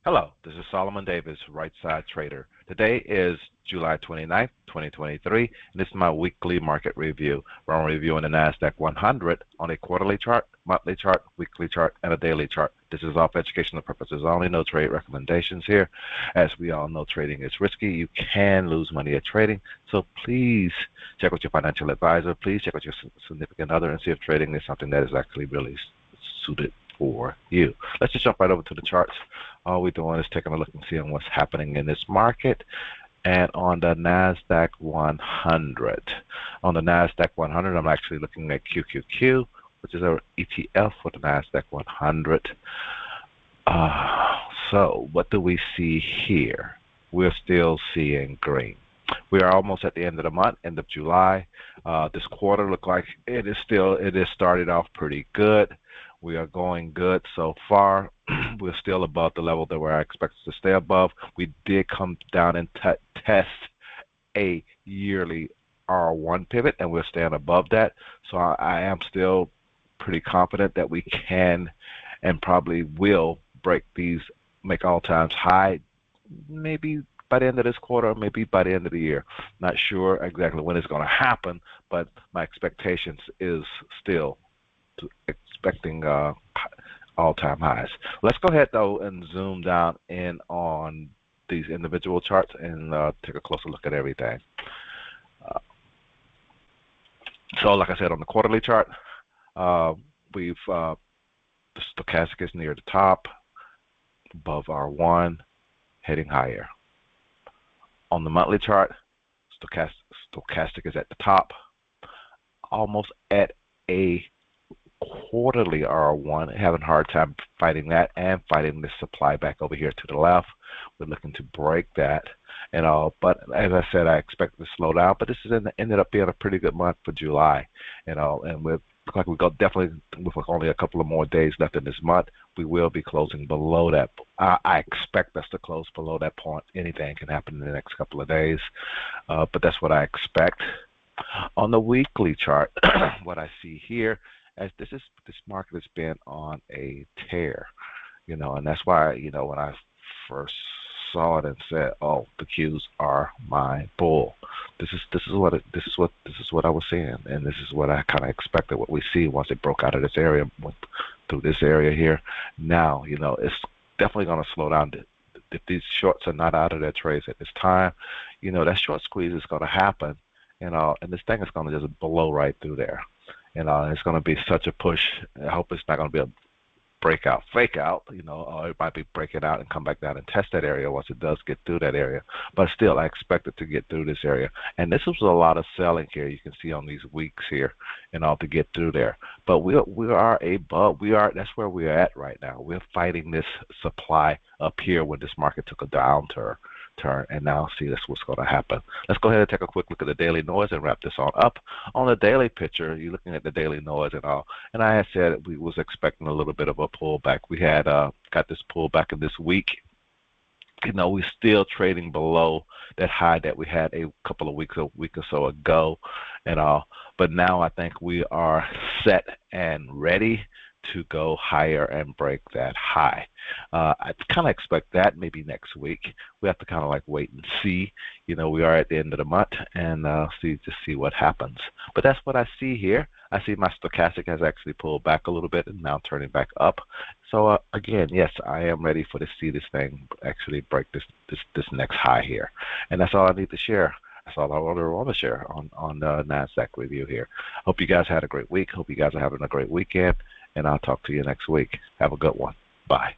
Hello, this is Solomon Davis, Right Side Trader. Today is July 29th, 2023, and this is my weekly market review where I'm reviewing the Nasdaq 100 on a quarterly chart, monthly chart, weekly chart, and a daily chart. This is all for educational purposes only, no trade recommendations here. As we all know, trading is risky. You can lose money at trading, so please check with your financial advisor. Please check with your significant other and see if trading is something that is actually really suited for you. Let's just jump right over to the charts. All we're doing is taking a look and seeing what's happening in this market. And on the Nasdaq 100, I'm actually looking at QQQ, which is our ETF for the Nasdaq 100. So what do we see here? We're still seeing green. We are almost at the end of the month, end of July. This quarter look like it is started off pretty good. We are going good so far. We're still above the level that we're expected to stay above. We did come down and test a yearly R1 pivot, and we're staying above that. So I am still pretty confident that we can and probably will break these, make all-time high, maybe by the end of this quarter, maybe by the end of the year. Not sure exactly when it's going to happen, but my expectations is still expecting all-time highs. Let's go ahead though and zoom down in on these individual charts and take a closer look at everything. So like I said, on the quarterly chart, the stochastic is near the top, above R1, heading higher. On the monthly chart, stochastic is at the top, almost at a quarterly R1, having a hard time fighting that and fighting this supply back over here to the left. We're looking to break that and all, but as I said, I expect it to slow down, but this is ended up being a pretty good month for July and all, and we look like we go definitely with only a couple of more days left in this month, we will be closing below that. I expect us to close below that point. Anything can happen in the next couple of days, but that's what I expect. On the weekly chart, what I see here, as this market has been on a tear, and that's why, when I first saw it and said, "Oh, the Qs are my bull." This is what I was seeing, and this is what I kind of expected. What we see once it broke out of this area, went through this area here. Now, it's definitely going to slow down. If these shorts are not out of their trades at this time, that short squeeze is going to happen, and this thing is going to just blow right through there. It's going to be such a push. I hope it's not going to be a breakout, fake out, or it might be breaking out and come back down and test that area once it does get through that area. But still, I expect it to get through this area. And this was a lot of selling here. You can see on these weeks here, to get through there. But that's where we're at right now. We're fighting this supply up here when this market took a downturn. And now see that's what's going to happen. Let's go ahead and take a quick look at the daily noise and wrap this on up. On the daily picture, you're looking at the daily noise and all, and I had said we was expecting a little bit of a pullback. We had got this pullback in this week. We're still trading below that high that we had a week or so ago and all, but now I think we are set and ready to go higher and break that high. I kind of expect that maybe next week. We have to kind of like wait and see. We are at the end of the month and see what happens. But that's what I see here. I see my stochastic has actually pulled back a little bit and now turning back up. So again, yes, I am ready to see this thing actually break this next high here. And that's all I need to share. That's all I want to share on the Nasdaq review here. Hope you guys had a great week. Hope you guys are having a great weekend. And I'll talk to you next week. Have a good one. Bye.